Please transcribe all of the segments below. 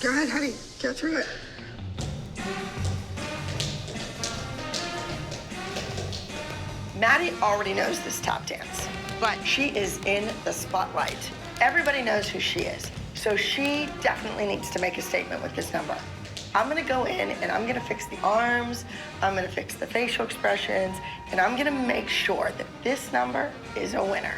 Go ahead, honey. Go through it. Maddie already knows this tap dance, but she is in the spotlight. Everybody knows who she is, so she definitely needs to make a statement with this number. I'm gonna go in and I'm gonna fix the arms, I'm gonna fix the facial expressions, and I'm gonna make sure that this number is a winner.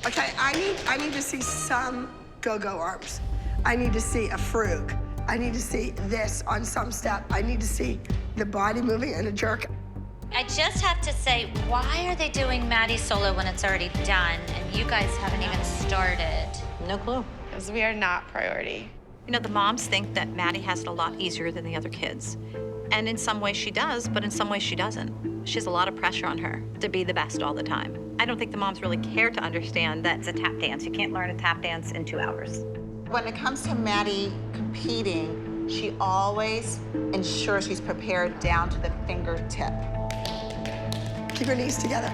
Okay, I need to see some go-go arms. I need to see a frug. I need to see this on some step. I need to see the body moving in a jerk. I just have to say, why are they doing Maddie's solo when it's already done and you guys haven't even started? No clue. Because we are not priority. You know, the moms think that Maddie has it a lot easier than the other kids. And in some ways she does, but in some ways she doesn't. She has a lot of pressure on her to be the best all the time. I don't think the moms really care to understand that it's a tap dance. You can't learn a tap dance in 2 hours. When it comes to Maddie competing, she always ensures she's prepared down to the fingertip. Keep your knees together.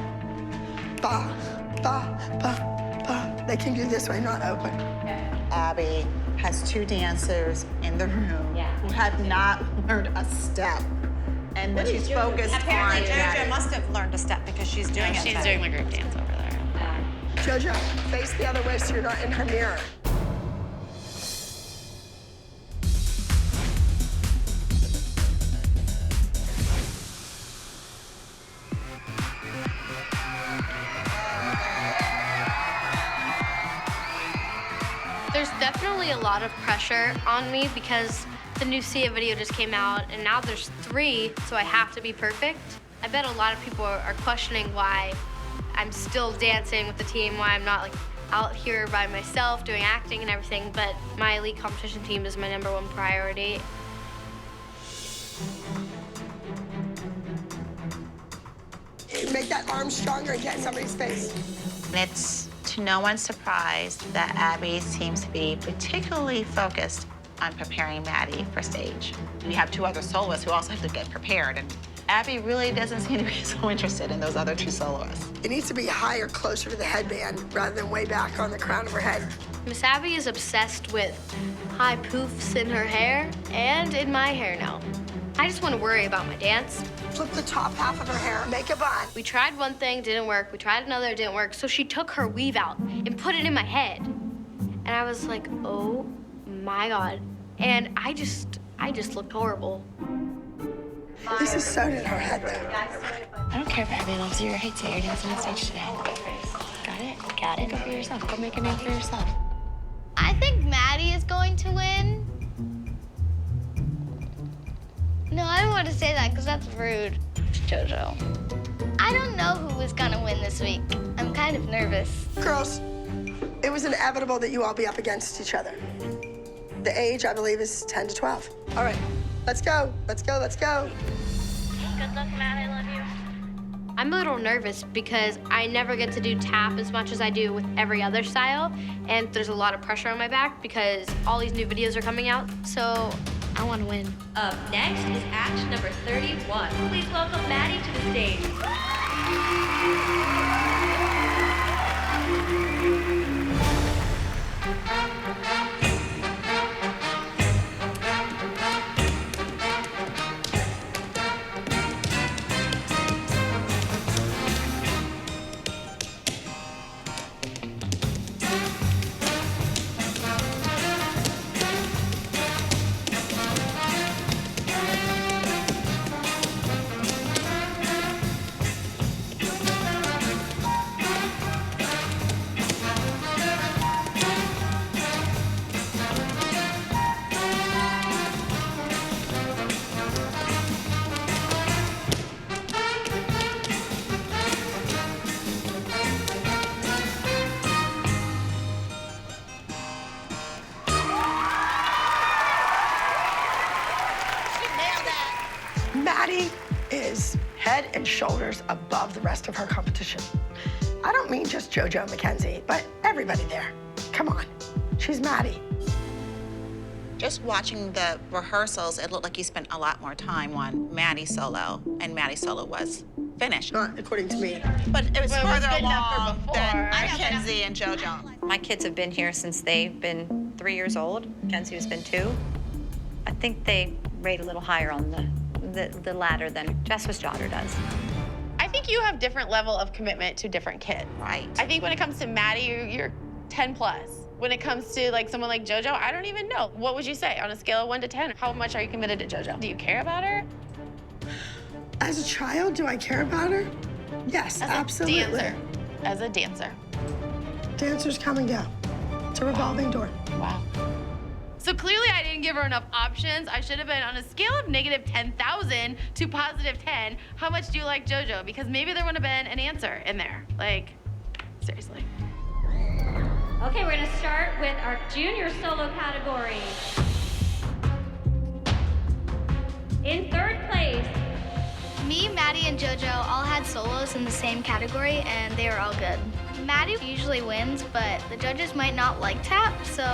Ba, ba, ba, ba. They can do this way, not open. Abby has 2 dancers in the room who have not learned a step. And then she's focused Apparently, on JoJo Maddie. must have learned a step because she's doing it. She's doing the group dance over there. JoJo, face the other way so you're not in her mirror. There's definitely a lot of pressure on me because the new Sia video just came out and now there's 3, so I have to be perfect. I bet a lot of people are questioning why I'm still dancing with the team, why I'm not like out here by myself doing acting and everything, but my elite competition team is my #1 priority. Make that arm stronger and get in somebody's face. It's to no one's surprise that Abby seems to be particularly focused on preparing Maddie for stage. We have 2 other soloists who also have to get prepared, and Abby really doesn't seem to be so interested in those other 2 soloists. It needs to be higher, closer to the headband, rather than way back on the crown of her head. Miss Abby is obsessed with high poofs in her hair and in my hair now. I just want to worry about my dance. Flip the top half of her hair, make a bun. We tried one thing, didn't work. We tried another, it didn't work. So she took her weave out and put it in my head. And I was like, oh my God. And I just looked horrible. This is sewed in her head, though. I don't care if everybody loves you or hates you. You're dancing on stage today. Got it? Got it. Go for yourself. Go make a name for yourself. I think Maddie is going to win. No, I don't want to say that because that's rude. It's JoJo. I don't know who is going to win this week. I'm kind of nervous. Girls, it was inevitable that you all be up against each other. The age, I believe, is 10 to 12. All right, let's go. Let's go, let's go. Good luck, Matt. I love you. I'm a little nervous because I never get to do tap as much as I do with every other style. And there's a lot of pressure on my back because all these new videos are coming out. So I want to win. Up next is act number 31. Please welcome Maddie to the stage. Maddie is head and shoulders above the rest of her competition. I don't mean just JoJo McKenzie, but everybody there. Come on, she's Maddie. Just watching the rehearsals, it looked like you spent a lot more time on Maddie's solo, and Maddie's solo was finished. Not according to me. But it was But it was further good enough for along before. than I know, Mackenzie and JoJo. My kids have been here since they've been 3 years old. Kenzie has been 2. I think they rate a little higher on the ladder than Jessica's daughter does. I think you have different level of commitment to different kids. Right. I think when it comes to Maddie, you're 10 plus. When it comes to like someone like JoJo, I don't even know. What would you say on a scale of 1 to 10? How much are you committed to JoJo? Do you care about her? As a child, do I care about her? Yes, absolutely. As a dancer. Dancers come and go. It's a revolving door. Wow. So clearly I didn't give her enough options. I should have been on a scale of negative 10,000 to positive 10. How much do you like JoJo? Because maybe there would have been an answer in there. Like, seriously. Okay, we're gonna start with our junior solo category. In 3rd place, Me, Maddie, and JoJo all had solos in the same category, and they were all good. Maddie usually wins, but the judges might not like tap, so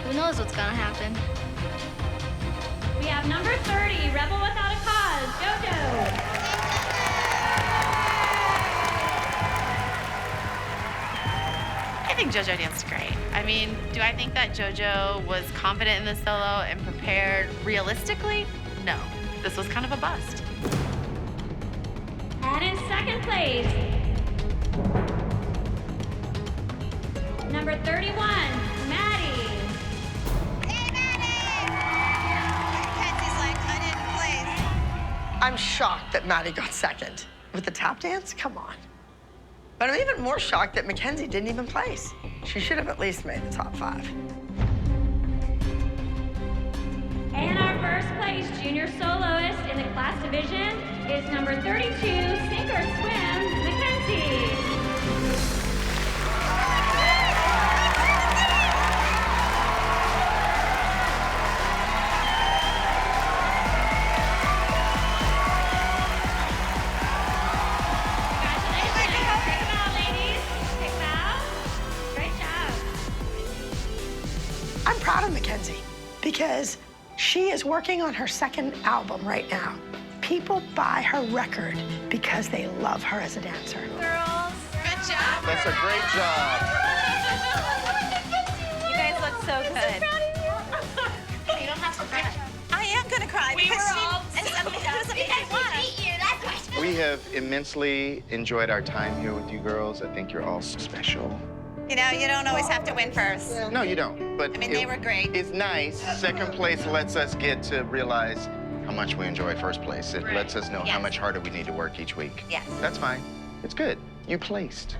who knows what's gonna happen. we have number 30, Rebel Without a Cause, JoJo. I think JoJo danced great. I mean, do I think that JoJo was confident in the solo and prepared realistically? No. This was kind of a bust. And in 2nd place, number 31, Maddie. Kenzie's like, I didn't place. I'm shocked that Maddie got 2nd. With the tap dance? Come on. But I'm even more shocked that Mackenzie didn't even place. She should have at least made the top 5. And our 1st place junior soloist in the class division is number 32, Sink or Swim, Mackenzie. I'm proud of Mackenzie because she is working on her 2nd album right now. People buy her record because they love her as a dancer. Girls, good job. That's a great job. You guys look so good. You don't have to cry. I am gonna cry because We have immensely enjoyed our time here with you girls. I think you're all special. You know, you don't always have to win first. No, you don't. But I mean, they were great. It's nice. 2nd place lets us get to realize how much we enjoy 1st place. It lets us know how Yes. much harder we need to work each week. Yes. That's fine. It's good. You placed.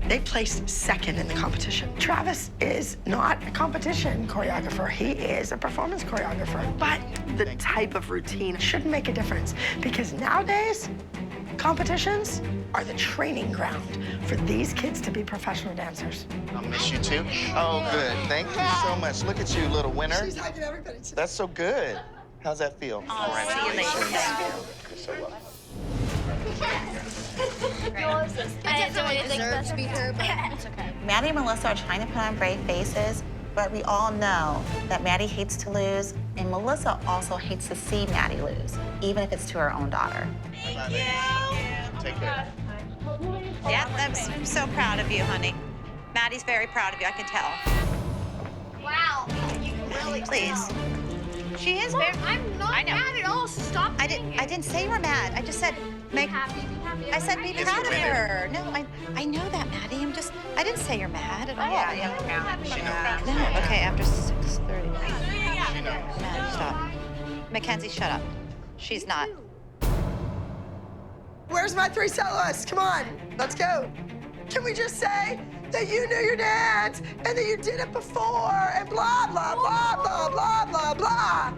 They placed 2nd in the competition. Travis is not a competition choreographer. He is a performance choreographer. But the type of routine shouldn't make a difference because nowadays, competitions are the training ground for these kids to be professional dancers. I'll miss you too. Oh, good. Thank you so much. Look at you, little winner. She's hugging everybody today. That's so good. How's that feel? See you later. You're so welcome. I definitely deserve to be her, but it's okay. Maddie and Melissa are trying to put on brave faces, but we all know that Maddie hates to lose, and Melissa also hates to see Maddie lose, even if it's to her own daughter. Thank you. Take care. Yeah, I'm so proud of you, honey. Maddie's very proud of you, I can tell. Wow, you can really Please. She is very. I'm not I know. mad at all. Stop. I didn't say you were mad. I just said make. I said be It's proud of committed. her. No, I know that, Maddie. I didn't say you're mad at all. She knows. No. Okay, after 6:30. She knows. Maddie, stop. Mackenzie, shut up. She's not. Where's my 3 soloists? Come on, let's go. Can we just say that you knew your dance and that you did it before and blah, blah, blah, blah, blah, blah, blah?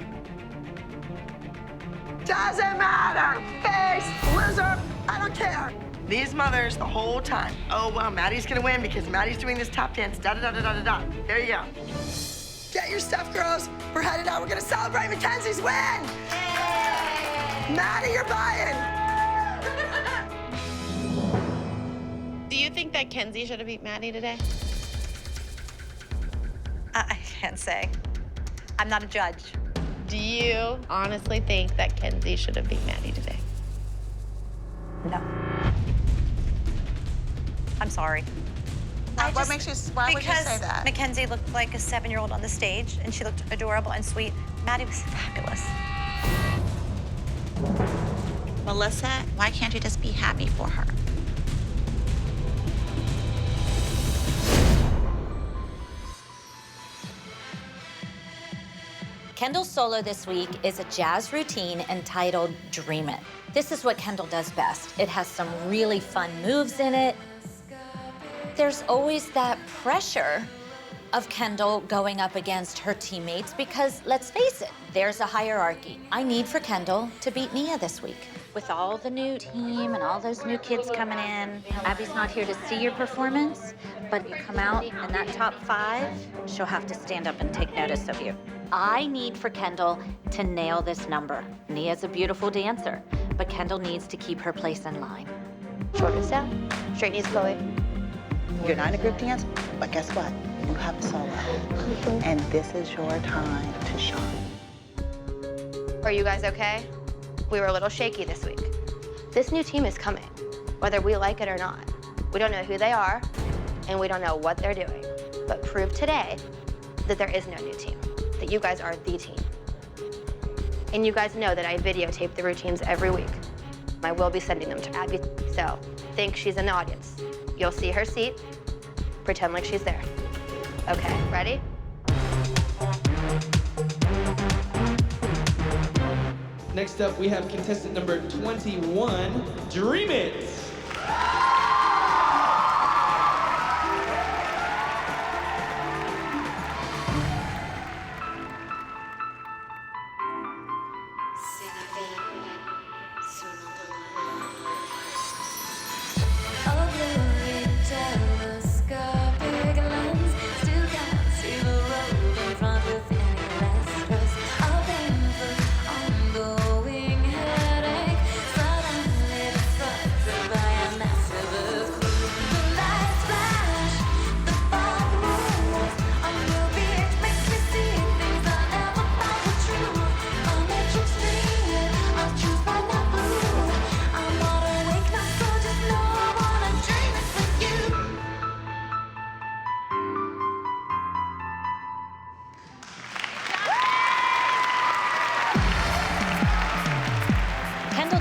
Doesn't matter. Face, loser, I don't care. These mothers the whole time. Oh, well, Maddie's gonna win because Maddie's doing this tap dance, da-da-da-da-da-da. There you go. Get your stuff, girls. We're headed out. We're gonna celebrate Mackenzie's win. Maddie, you're buying. Do you think that Kenzie should have beat Maddie today? I can't say. I'm not a judge. Do you honestly think that Kenzie should have beat Maddie today? No. I'm sorry. What makes you, why would you say that? Because Mackenzie looked like a 7-year-old on the stage, and she looked adorable and sweet. Maddie was fabulous. Melissa, why can't you just be happy for her? Kendall's solo this week is a jazz routine entitled Dream It. This is what Kendall does best. It has some really fun moves in it. There's always that pressure of Kendall going up against her teammates because, let's face it, there's a hierarchy. I need for Kendall to beat Nia this week. With all the new team and all those new kids coming in, Abby's not here to see your performance, but you come out in that top 5, she'll have to stand up and take notice of you. I need for Kendall to nail this number. Nia's a beautiful dancer, but Kendall needs to keep her place in line. Shoulders down. Straight knees, Chloe. You're not in a group dance, but guess what? You have a solo. And this is your time to shine. Are you guys okay? We were a little shaky this week. This new team is coming, whether we like it or not. We don't know who they are, and we don't know what they're doing. But prove today that there is no new team, that you guys are the team. And you guys know that I videotape the routines every week. I will be sending them to Abby, so think she's in the audience. You'll see her seat, pretend like she's there. Okay, ready? Next up, we have contestant number 21, Dream It.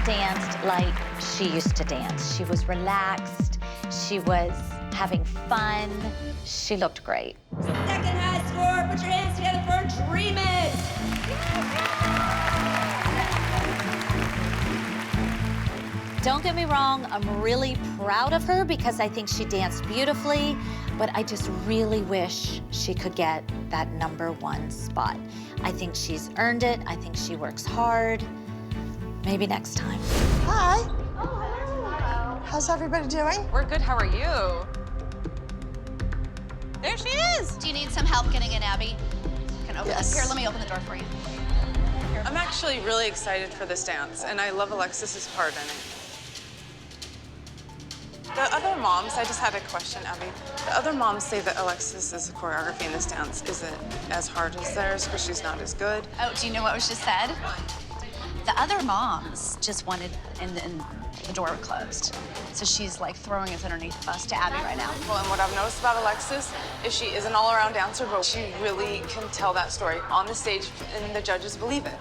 Danced like she used to dance. She was relaxed. She was having fun. She looked great. Second high score, put your hands together for Dream It. Don't get me wrong, I'm really proud of her because I think she danced beautifully, but I just really wish she could get that #1 spot. I think she's earned it. I think she works hard. Maybe next time. Hi. Oh, hello. How's everybody doing? We're good. How are you? There she is. Do you need some help getting in, Abby? You can open this. Here, let me open the door for you. I'm actually really excited for this dance, and I love Alexis's part in it. The other moms, I just had a question, Abby. The other moms say that Alexis's choreography in this dance isn't as hard as theirs because she's not as good. Oh, do you know what was just said? The other moms just wanted, and the door closed. So she's like throwing us underneath the bus to Abby right now. Well, and what I've noticed about Alexis is she is an all-around dancer, but she really can tell that story on the stage, and the judges believe it.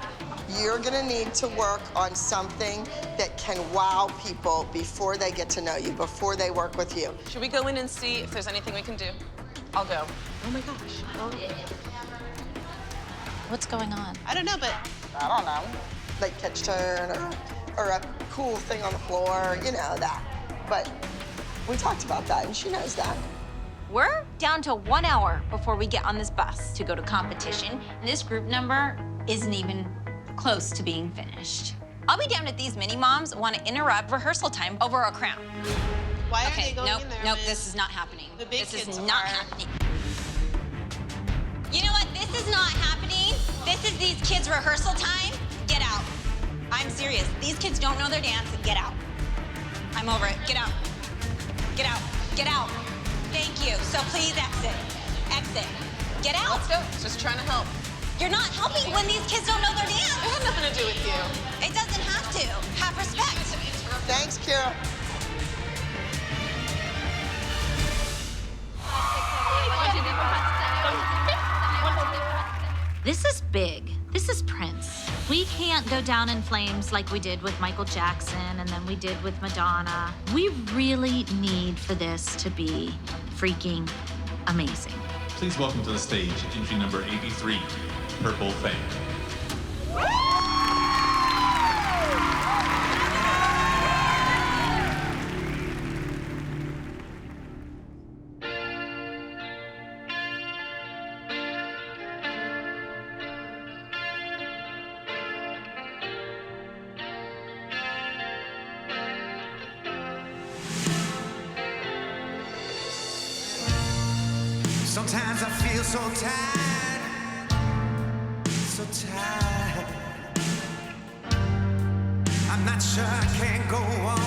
You're gonna need to work on something that can wow people before they get to know you, before they work with you. Should we go in and see if there's anything we can do? I'll go. Oh my gosh. Oh. What's going on? I don't know, but I don't know. Like catch turn or a cool thing on the floor, you know, that. But we talked about that, and she knows that. We're down to 1 hour before we get on this bus to go to competition, and this group number isn't even close to being finished. I'll be damned if these mini moms want to interrupt rehearsal time over a crown. why are Okay, they going nope, in there? nope, when this is not happening. The big This is kids not are. happening. You know what? This is not happening. This is these kids' rehearsal time. Get out. I'm serious. These kids don't know their dance. Get out. I'm over it. Get out. Get out. Get out. Thank you. So please exit. Exit. Get out. Let's go. Just trying to help. You're not helping when these kids don't know their dance. It had nothing to do with you. It doesn't have to. Have respect. Thanks, Kira. This is big. This is Prince. We can't go down in flames like we did with Michael Jackson and then we did with Madonna. We really need for this to be freaking amazing. Please welcome to the stage entry number 83, Purple Fame. Sometimes I feel so tired, so tired. I'm not sure I can go on.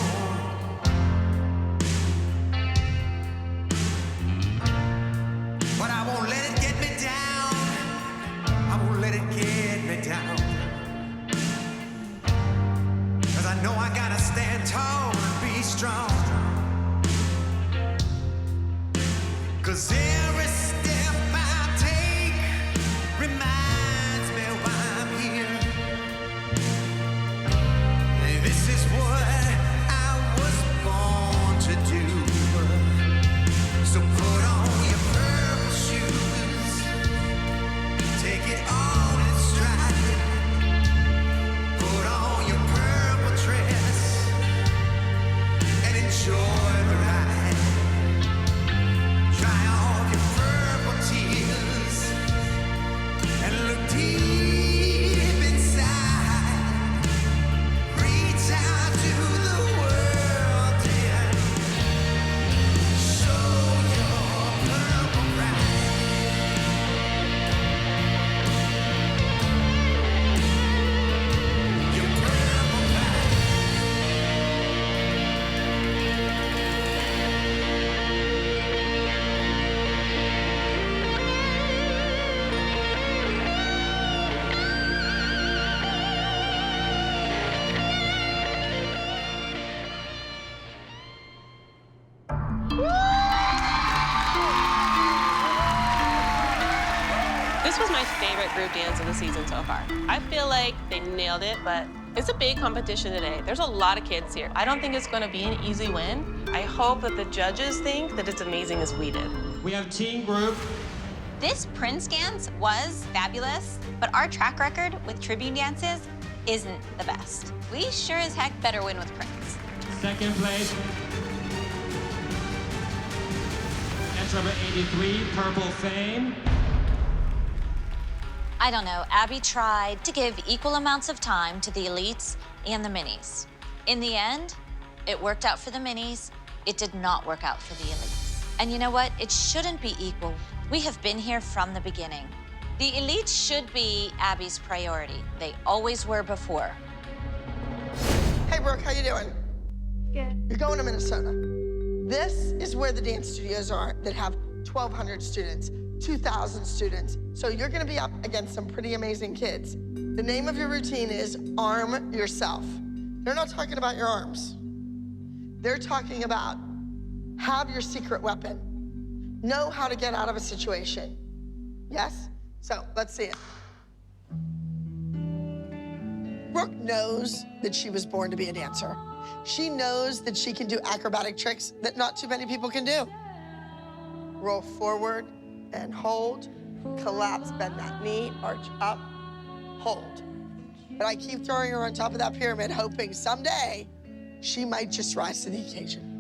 But I won't let it get me down. I won't let it get me down. 'Cause I know I gotta stand tall and be strong. 'Cause every step I take reminds me why I'm here. And this is what I was born to do. So put on your purple shoes, take it all in stride. Put on your purple dress and enjoy the ride. Dry off your purple tears and look deep inside. Reach out to the world and show your purple pride. Your purple pride. This was my favorite group dance of the season so far. I feel like they nailed it, but it's a big competition today. There's a lot of kids here. I don't think it's gonna be an easy win. I hope that the judges think that it's amazing as we did. We have teen group. This Prince dance was fabulous, but our track record with tribute dances isn't the best. We sure as heck better win with Prince. Second place. Entry number 83, Purple Fame. I don't know, Abby tried to give equal amounts of time to the elites and the minis. In the end, it worked out for the minis. It did not work out for the elites. And you know what? It shouldn't be equal. We have been here from the beginning. The elites should be Abby's priority. They always were before. Hey, Brooke, how you doing? Good. You're going to Minnesota. This is where the dance studios are that have 1,200 students, 2,000 students. So you're gonna be up against some pretty amazing kids. The name of your routine is Arm Yourself. They're not talking about your arms. They're talking about have your secret weapon. Know how to get out of a situation. Yes? So let's see it. Brooke knows that she was born to be a dancer. She knows that she can do acrobatic tricks that not too many people can do. Roll forward and hold, collapse, bend that knee, arch up, hold. But I keep throwing her on top of that pyramid, hoping someday she might just rise to the occasion.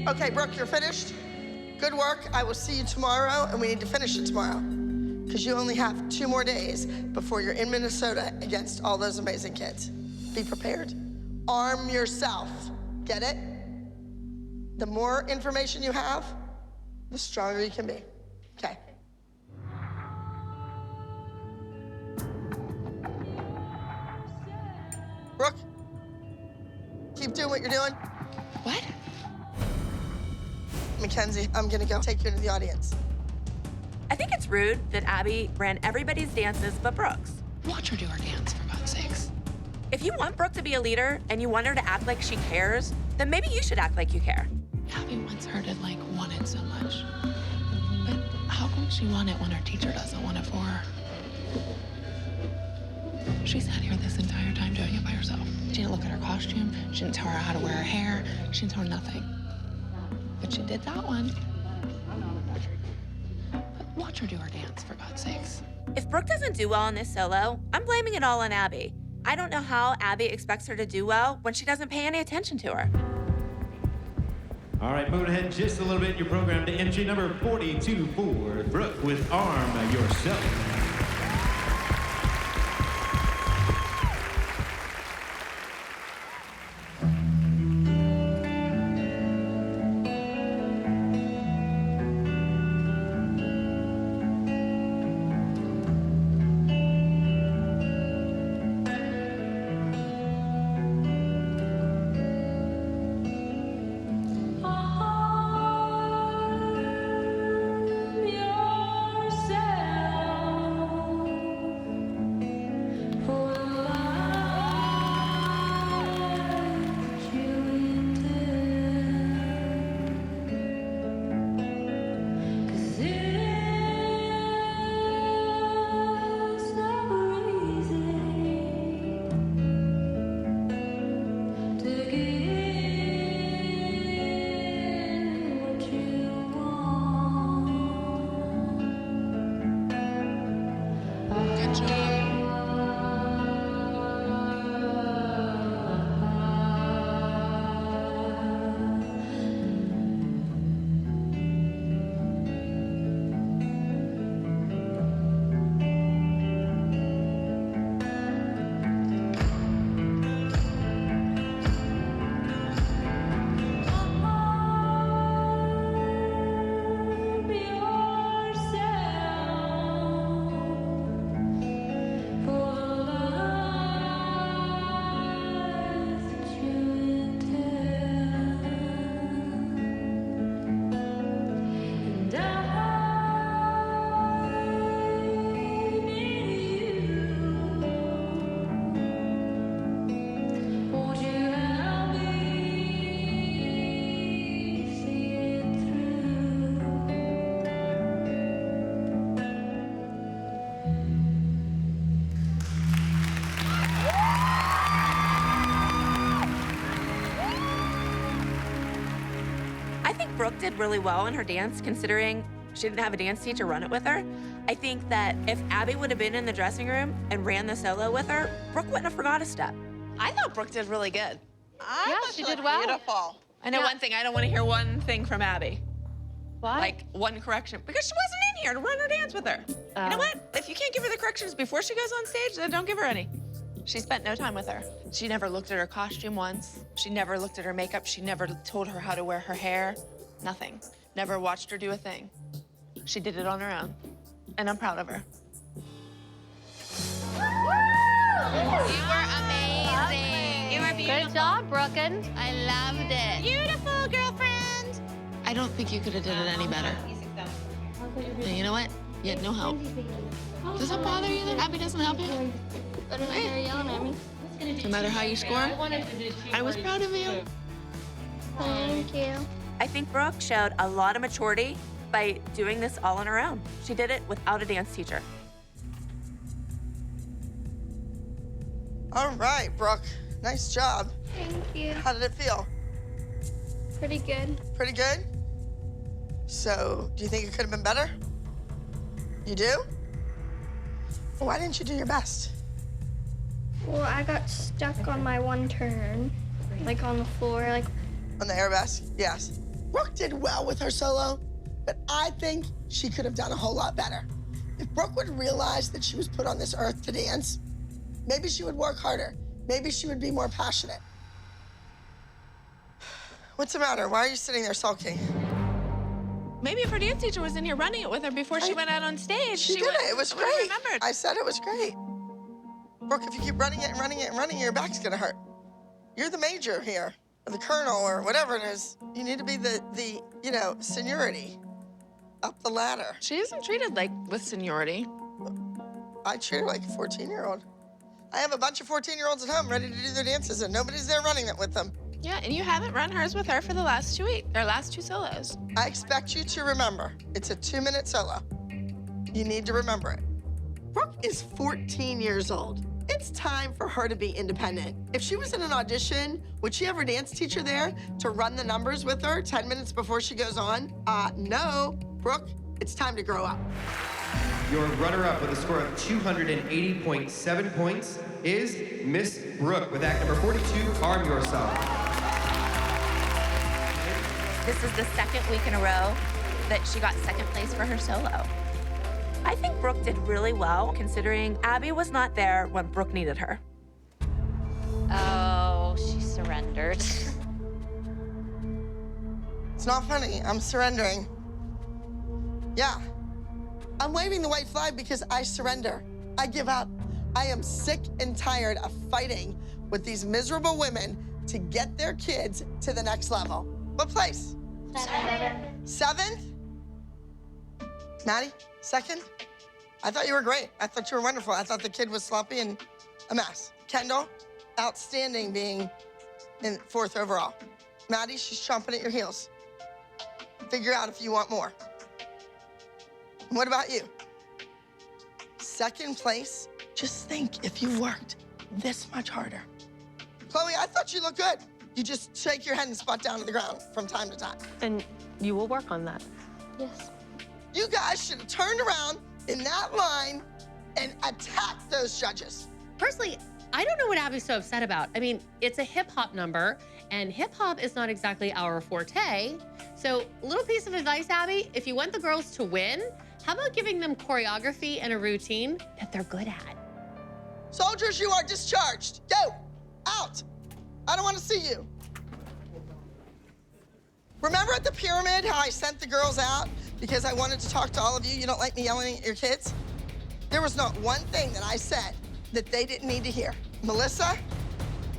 Okay, Brooke, you're finished. Good work. I will see you tomorrow, and we need to finish it tomorrow because you only have 2 more days before you're in Minnesota against all those amazing kids. Be prepared. Arm yourself. Get it? The more information you have, the stronger you can be. Okay. Brooke, keep doing what you're doing. What? Mackenzie, I'm gonna go take you into the audience. I think it's rude that Abby ran everybody's dances but Brooke's. Watch her do her dance, for God's sakes. you want Brooke to be a leader and you want her to act like she cares, then maybe you should act like you care. Abby wants her to, like, want it so much. But how come she want it when her teacher doesn't want it for her? She sat here this entire time doing it by herself. She didn't look at her costume. She didn't tell her how to wear her hair. She didn't tell her nothing. But she did that one. But watch her do her dance, for God's sakes. If Brooke doesn't do well in this solo, I'm blaming it all on Abby. I don't know how Abby expects her to do well when she doesn't pay any attention to her. All right, moving ahead just a little bit in your program to entry number 42 for Brooke with Arm Yourself. Brooke did really well in her dance, considering she didn't have a dance teacher run it with her. I think that if Abby would have been in the dressing room and ran the solo with her, Brooke wouldn't have forgot a step. I thought Brooke did really good. Yeah, she did well. Beautiful. I know one thing. I don't want to hear one thing from Abby. Why? Like, one correction. Because she wasn't in here to run her dance with her. You know what? If you can't give her the corrections before she goes on stage, then don't give her any. She spent no time with her. She never looked at her costume once. She never looked at her makeup. She never told her how to wear her hair. Nothing. Never watched her do a thing. She did it on her own. And I'm proud of her. You were amazing. You were beautiful. Good job, Brooklyn. I loved it. Beautiful, girlfriend. I don't think you could have done it any better. And you know what? You had no help. Does that bother you that Abby doesn't help you? They're yelling at me. No matter how you score, I was proud of you. Thank you. I think Brooke showed a lot of maturity by doing this all on her own. She did it without a dance teacher. All right, Brooke. Nice job. Thank you. How did it feel? Pretty good. Pretty good? So, do you think it could have been better? You do? Well, why didn't you do your best? Well, I got stuck on my one turn, like on the floor, like. On the airbus? Yes. Brooke did well with her solo, but I think she could have done a whole lot better. If Brooke would realize that she was put on this earth to dance, maybe she would work harder. Maybe she would be more passionate. What's the matter? Why are you sitting there sulking? Maybe if her dance teacher was in here running it with her before she went out on stage, She did it. It was great. I said it was great. Brooke, if you keep running it and running it and running it, your back's gonna hurt. You're the major here, or the colonel, or whatever it is. You need to be the seniority up the ladder. She isn't treated like with seniority. I treat her like a 14-year-old. I have a bunch of 14-year-olds at home ready to do their dances, and nobody's there running it with them. Yeah, and you haven't run hers with her for the last 2 weeks, their last 2 solos. I expect you to remember, it's a 2-minute solo. You need to remember it. Brooke is 14 years old. It's time for her to be independent. If she was in an audition, would she have her dance teacher there to run the numbers with her 10 minutes before she goes on? No. Brooke, it's time to grow up. Your runner-up with a score of 280.7 points is Miss Brooke with act number 42, Arm Yourself. This is the second week in a row that she got second place for her solo. I think Brooke did really well, considering Abby was not there when Brooke needed her. Oh, she surrendered. It's not funny. I'm surrendering. Yeah. I'm waving the white flag because I surrender. I give up. I am sick and tired of fighting with these miserable women to get their kids to the next level. What place? 7th. 7th? Maddie, 2nd? I thought you were great. I thought you were wonderful. I thought the kid was sloppy and a mess. Kendall, outstanding being in 4th overall. Maddie, she's chomping at your heels. Figure out if you want more. And what about you? 2nd place? Just think if you worked this much harder. Chloe, I thought you looked good. You just shake your head and spot down to the ground from time to time. And you will work on that. Yes. You guys should have turned around in that line and attacked those judges. Personally, I don't know what Abby's so upset about. I mean, it's a hip-hop number, and hip-hop is not exactly our forte. So, a little piece of advice, Abby, if you want the girls to win, how about giving them choreography and a routine that they're good at? Soldiers, you are discharged. Go, out. I don't want to see you. Remember at the pyramid how I sent the girls out because I wanted to talk to all of you? You don't like me yelling at your kids? There was not one thing that I said that they didn't need to hear. Melissa,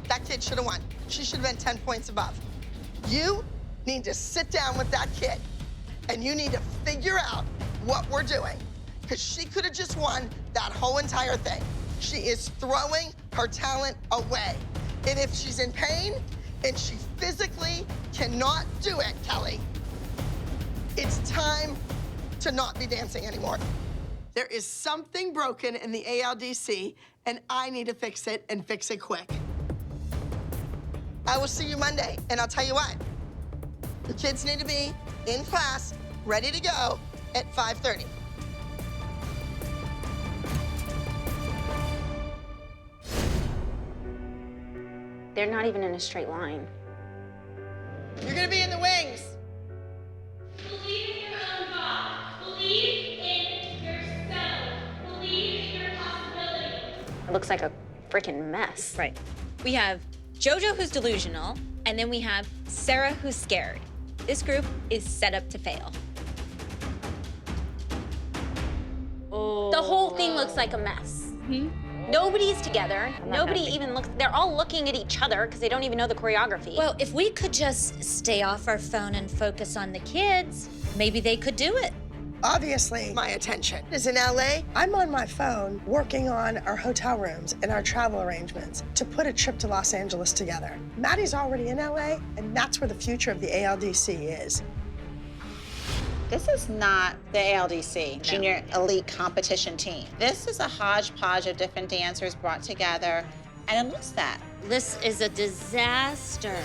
that kid should have won. She should have been 10 points above. You need to sit down with that kid and you need to figure out what we're doing because she could have just won that whole entire thing. She is throwing her talent away. And if she's in pain and she physically cannot do it, Kelly, it's time to not be dancing anymore. There is something broken in the ALDC, and I need to fix it and fix it quick. I will see you Monday, and I'll tell you what. The kids need to be in class, ready to go at 5:30. They're not even in a straight line. You're gonna be in the wings. Believe in your own God. Believe in yourself. Believe in your possibilities. It looks like a freaking mess. Right. We have JoJo, who's delusional, and then we have Sarah, who's scared. This group is set up to fail. Oh. The whole thing looks like a mess. Nobody's together. Nobody even looks, they're all looking at each other because they don't even know the choreography. Well, if we could just stay off our phone and focus on the kids, maybe they could do it. Obviously, my attention is in LA. I'm on my phone working on our hotel rooms and our travel arrangements to put a trip to Los Angeles together. Maddie's already in LA, and that's where the future of the ALDC is. This is not the ALDC, Junior Elite Competition Team. This is a hodgepodge of different dancers brought together, and it looks that. This is a disaster.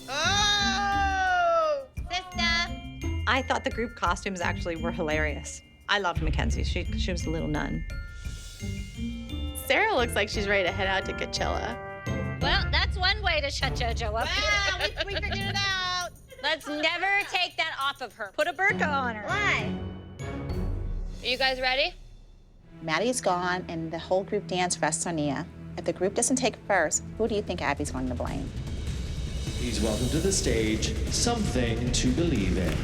Oh! Sister! I thought the group costumes actually were hilarious. I loved Mackenzie. She was a little nun. Sarah looks like she's ready to head out to Coachella. Well, that's one way to shut JoJo up. Wow, we figured it out. Let's never take that off of her. Put a burqa on her. Why? Are you guys ready? Maddie's gone, and the whole group dance rests on Nia. If the group doesn't take first, who do you think Abby's going to blame? Please welcome to the stage, Something to Believe in.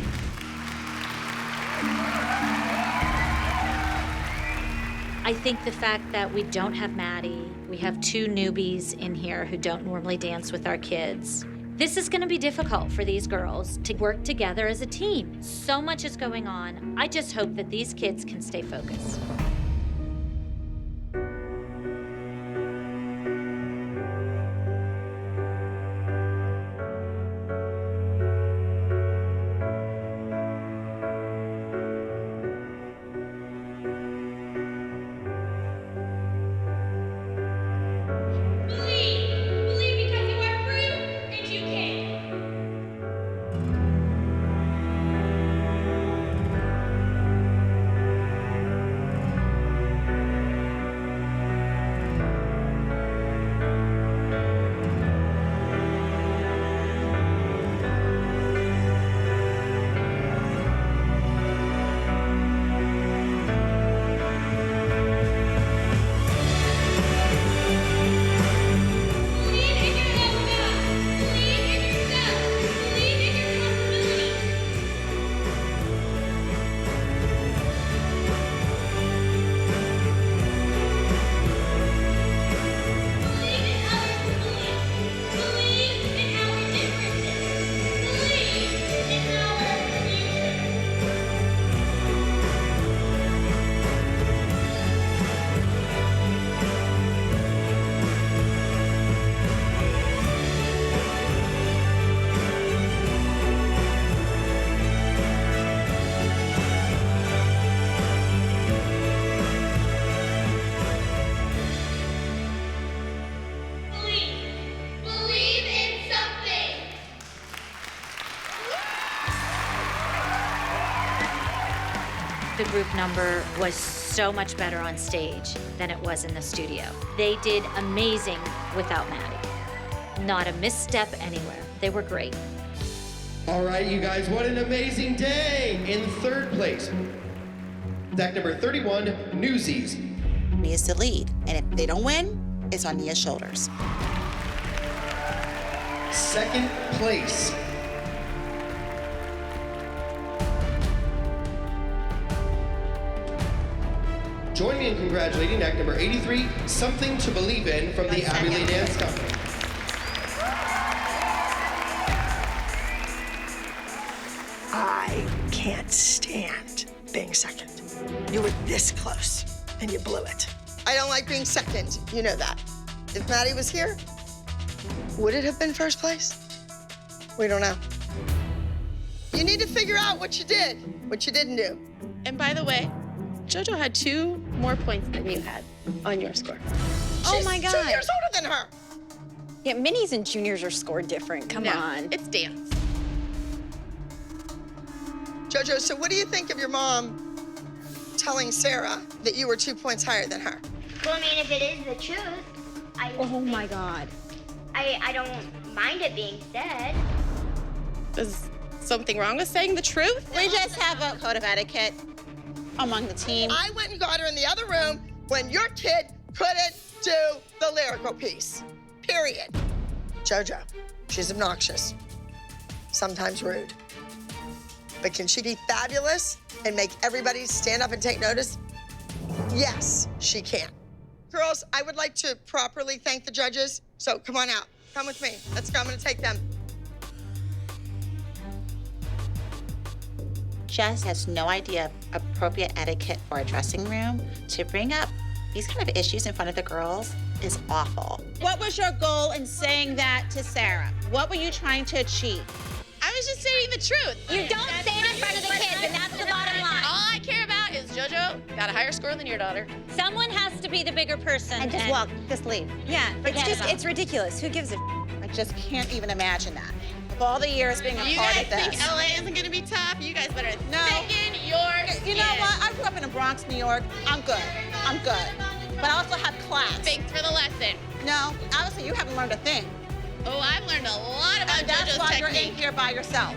I think the fact that we don't have Maddie, we have two newbies in here who don't normally dance with our kids. This is gonna be difficult for these girls to work together as a team. So much is going on. I just hope that these kids can stay focused. the group number was so much better on stage than it was in the studio. They did amazing without Maddie. Not a misstep anywhere. They were great. All right, you guys, what an amazing day! In third place, act number 31, Newsies. Nia's the lead, and if they don't win, it's on Nia's shoulders. Second place, join me in congratulating act number 83, Something to Believe In from the Abbey Lee Dance Company. I can't stand being second. You were this close, and you blew it. I don't like being second. You know that. If Maddie was here, would it have been first place? We don't know. You need to figure out what you did, what you didn't do. And by the way, JoJo had 2 more points than you had on your score. Oh my God. 2 years older than her. Yeah, minis and juniors are scored different. Come on. It's dance. JoJo, so what do you think of your mom telling Sarah that you were 2 points higher than her? Well, I mean, if it is the truth, Oh my God. I don't mind it being said. Is something wrong with saying the truth? We just have a code of etiquette among the team. I went and got her in the other room when your kid couldn't do the lyrical piece, period. JoJo, she's obnoxious, sometimes rude. But can she be fabulous and make everybody stand up and take notice? Yes, she can. Girls, I would like to properly thank the judges, so come on out. Come with me. Let's go. I'm going to take them. Jess has no idea of appropriate etiquette for a dressing room. To bring up these kind of issues in front of the girls is awful. What was your goal in saying that to Sarah? What were you trying to achieve? I was just saying the truth. You don't say it in front of the kids, and that's the bottom line. All I care about is JoJo got a higher score than your daughter. Someone has to be the bigger person. And just walk, just leave. Yeah, Forget about it. it's ridiculous. Who gives a I just can't even imagine that. Of all the years being a You part guys of this. think LA isn't gonna be tough? You guys better No. thicken your skin. You know what? I grew up in the Bronx, New York. I'm good. I'm good. But I also have class. Thanks for the lesson. No, honestly, you haven't learned a thing. Oh, I've learned a lot about And that's JoJo's why technique. you're in here by yourself.